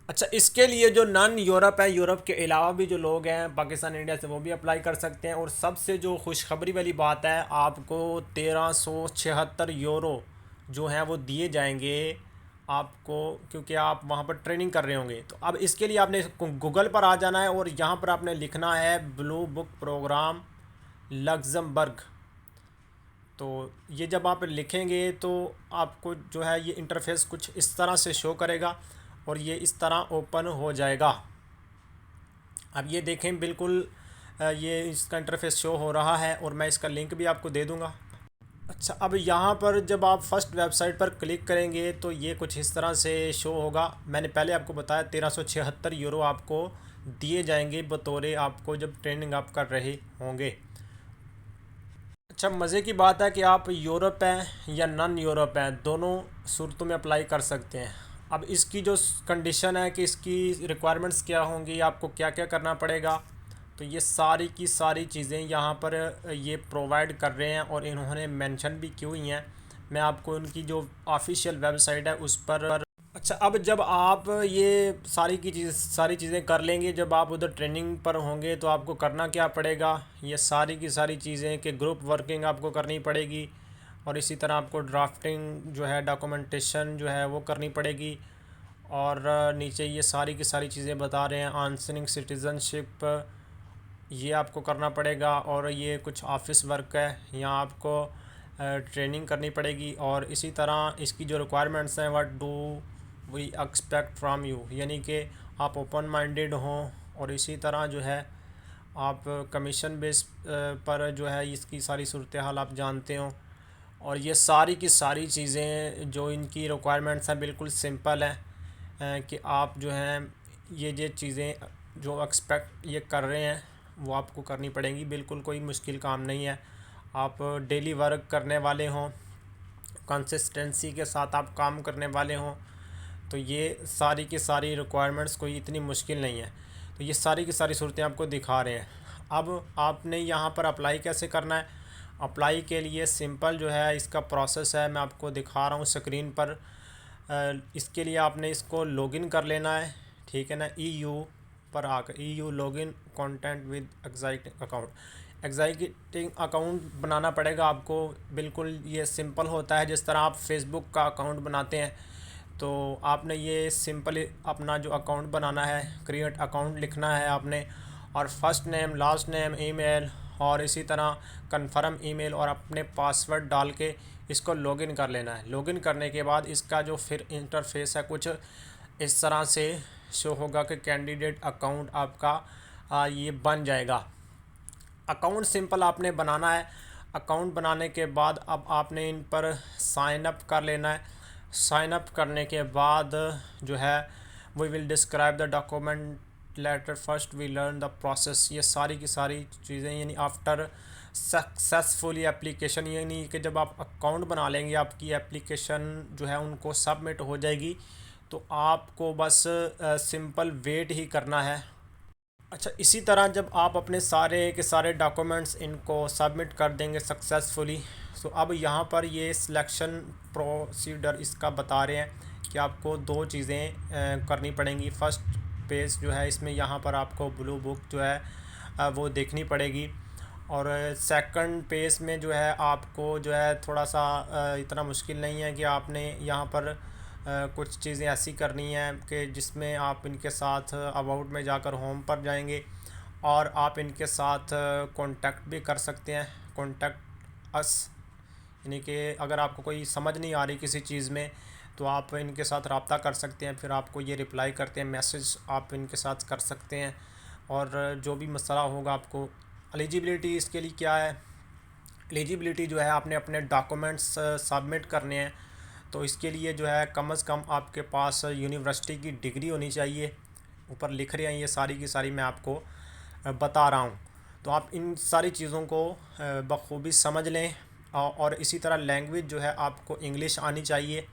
अच्छा, इसके लिए जो नॉन यूरोप है, यूरोप के अलावा भी जो लोग हैं पाकिस्तान इंडिया से, वो भी अप्लाई कर सकते हैं। और सबसे जो खुशखबरी वाली बात है, आपको 1376 यूरो जो हैं वो दिए जाएंगे आपको, क्योंकि आप वहाँ पर ट्रेनिंग कर रहे होंगे। तो अब इसके लिए आपने गूगल पर आ जाना है और यहाँ पर आपने लिखना है ब्लू बुक प्रोग्राम लग्जमबर्ग। तो ये जब आप लिखेंगे तो आपको जो है ये इंटरफेस कुछ इस तरह से शो करेगा और ये इस तरह ओपन हो जाएगा। अब ये देखें, बिल्कुल ये इसका इंटरफेस शो हो रहा है और मैं इसका लिंक भी आपको दे दूंगा। अच्छा, अब यहाँ पर जब आप फर्स्ट वेबसाइट पर क्लिक करेंगे तो ये कुछ इस तरह से शो होगा। मैंने पहले आपको बताया 1376 यूरो आपको दिए जाएंगे बतौर आपको जब ट्रेनिंग आप कर रहे होंगे। अच्छा, मज़े की बात है कि आप यूरोप हैं या नॉन यूरोप हैं, दोनों सूरतों में अप्लाई कर सकते हैं। अब इसकी जो कंडीशन है कि इसकी रिक्वायरमेंट्स क्या होंगी, आपको क्या क्या करना पड़ेगा, तो ये सारी की सारी चीज़ें यहाँ पर ये प्रोवाइड कर रहे हैं और इन्होंने मेंशन भी की हुई हैं। मैं आपको उनकी जो ऑफिशियल वेबसाइट है उस पर। अच्छा, अब जब आप ये सारी चीज़ें कर लेंगे, जब आप उधर ट्रेनिंग पर होंगे तो आपको करना क्या पड़ेगा, ये सारी की सारी चीज़ें कि ग्रुप वर्किंग आपको करनी पड़ेगी। और इसी तरह आपको ड्राफ्टिंग जो है, डॉक्यूमेंटेशन जो है वो करनी पड़ेगी। और नीचे ये सारी की सारी चीज़ें बता रहे हैं, आंसरिंग सिटीज़नशिप ये आपको करना पड़ेगा। और ये कुछ ऑफिस वर्क है, यहाँ आपको ट्रेनिंग करनी पड़ेगी। और इसी तरह इसकी जो रिक्वायरमेंट्स हैं, what do we expect from you, यानी कि आप ओपन माइंडेड हों और इसी तरह जो है आप कमीशन बेस पर जो है इसकी सारी सूरत हाल आप जानते हो। और ये सारी की सारी चीज़ें जो इनकी रिक्वायरमेंट्स हैं बिल्कुल सिंपल हैं, कि आप जो हैं ये चीज़ें जो एक्सपेक्ट ये कर रहे हैं वो आपको करनी पड़ेंगी। बिल्कुल कोई मुश्किल काम नहीं है। आप डेली वर्क करने वाले हों, कंसिस्टेंसी के साथ आप काम करने वाले हों, तो ये सारी की सारी रिक्वायरमेंट्स कोई इतनी मुश्किल नहीं है। तो ये सारी की सारी सूरतें आपको दिखा रहे हैं। अब आपने यहाँ पर अप्लाई कैसे करना है, अप्लाई के लिए सिंपल जो है इसका प्रोसेस है, मैं आपको दिखा रहा हूँ स्क्रीन पर। इसके लिए आपने इसको लॉगिन कर लेना है, ठीक है ना। EU पर आकर EU login content with existing account, existing account बनाना पड़ेगा आपको। बिल्कुल ये सिंपल होता है, जिस तरह आप फेसबुक का अकाउंट बनाते हैं। तो आपने ये सिंपल अपना जो अकाउंट बनाना है, क्रिएट अकाउंट लिखना है आपने, और first name, last name, email और इसी तरह कन्फर्म ईमेल और अपने पासवर्ड डाल के इसको लॉगिन कर लेना है। लॉगिन करने के बाद इसका जो फिर इंटरफेस है कुछ इस तरह से शो होगा कि कैंडिडेट अकाउंट आपका ये बन जाएगा। अकाउंट सिंपल आपने बनाना है। अकाउंट बनाने के बाद अब आपने इन पर साइन अप कर लेना है। साइन अप करने के बाद जो है we will describe the document letter first we learn the process, ये सारी की सारी चीज़ें, यानी आफ्टर सक्सेसफुली एप्लीकेशन, यानी कि जब आप अकाउंट बना लेंगे आपकी एप्लीकेशन जो है उनको सबमिट हो जाएगी। तो आपको बस सिंपल वेट ही करना है। अच्छा, इसी तरह जब आप अपने सारे के सारे डॉक्यूमेंट्स इनको सबमिट कर देंगे सक्सेसफुली, तो अब यहाँ पर ये सिलेक्शन प्रोसीडर इसका बता रहे हैं कि आपको दो चीज़ें करनी पड़ेंगी। फर्स्ट पेज जो है इसमें यहाँ पर आपको ब्लू बुक जो है वो देखनी पड़ेगी। और सेकंड पेज में जो है आपको जो है थोड़ा सा इतना मुश्किल नहीं है कि आपने यहाँ पर कुछ चीज़ें ऐसी करनी हैं कि जिसमें आप इनके साथ अबाउट में जाकर होम पर जाएंगे और आप इनके साथ कांटेक्ट भी कर सकते हैं, कांटेक्ट अस, यानी कि अगर आपको कोई समझ नहीं आ रही किसी चीज़ में तो आप इनके साथ रब्ता कर सकते हैं, फिर आपको ये रिप्लाई करते हैं, मैसेज आप इनके साथ कर सकते हैं। और जो भी मसला होगा आपको, एलिजिबिलिटी इसके लिए क्या है, एलिजिबिलिटी जो है आपने अपने डॉक्यूमेंट्स सबमिट करने हैं। तो इसके लिए जो है कम से कम आपके पास यूनिवर्सिटी की डिग्री होनी चाहिए। ऊपर लिख रहे हैं ये सारी की सारी, मैं आपको बता रहा हूँ। तो आप इन सारी चीज़ों को बखूबी समझ लें। और इसी तरह लैंग्वेज जो है आपको इंग्लिश आनी चाहिए,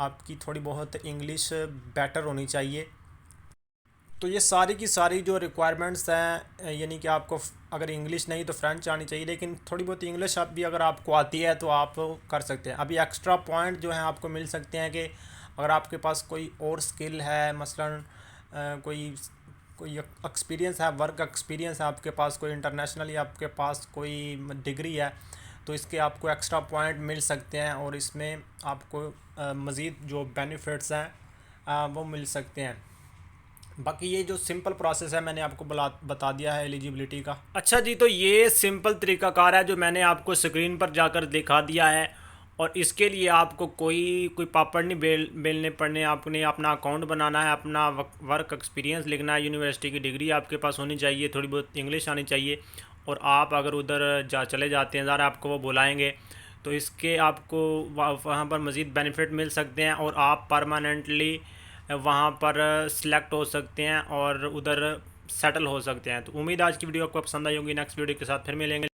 आपकी थोड़ी बहुत इंग्लिश बेटर होनी चाहिए। तो ये सारी की सारी जो रिक्वायरमेंट्स हैं, यानी कि आपको अगर इंग्लिश नहीं तो फ्रेंच आनी चाहिए, लेकिन थोड़ी बहुत इंग्लिश आप भी अगर आपको आती है तो आप कर सकते हैं। अभी एक्स्ट्रा पॉइंट जो है आपको मिल सकते हैं कि अगर आपके पास कोई और स्किल है, मसलन कोई कोई एक्सपीरियंस है, वर्क एक्सपीरियंस है आपके पास, कोई इंटरनेशनली आपके पास कोई डिग्री है, तो इसके आपको एक्स्ट्रा पॉइंट मिल सकते हैं और इसमें आपको मज़ीद जो बेनिफिट्स हैं वो मिल सकते हैं। बाकी ये जो सिंपल प्रोसेस है मैंने आपको बता दिया है एलिजिबिलिटी का। अच्छा जी, तो ये सिंपल तरीक़ाकार है जो मैंने आपको स्क्रीन पर जाकर दिखा दिया है, और इसके लिए आपको कोई पापड़ नहीं बेलने पड़ने। आपने अपना अकाउंट बनाना है, अपना वर्क एक्सपीरियंस लिखना है, यूनिवर्सिटी की डिग्री आपके पास होनी चाहिए, थोड़ी बहुत इंग्लिश आनी चाहिए, और आप अगर उधर चले जाते हैं ज़रा आपको वो बुलाएंगे, तो इसके आपको वहाँ पर मज़ीद बेनिफिट मिल सकते हैं और आप परमानेंटली वहाँ पर सिलेक्ट हो सकते हैं और उधर सेटल हो सकते हैं। तो उम्मीद आज की वीडियो आपको पसंद आई होगी। नेक्स्ट वीडियो के साथ फिर मिलेंगे।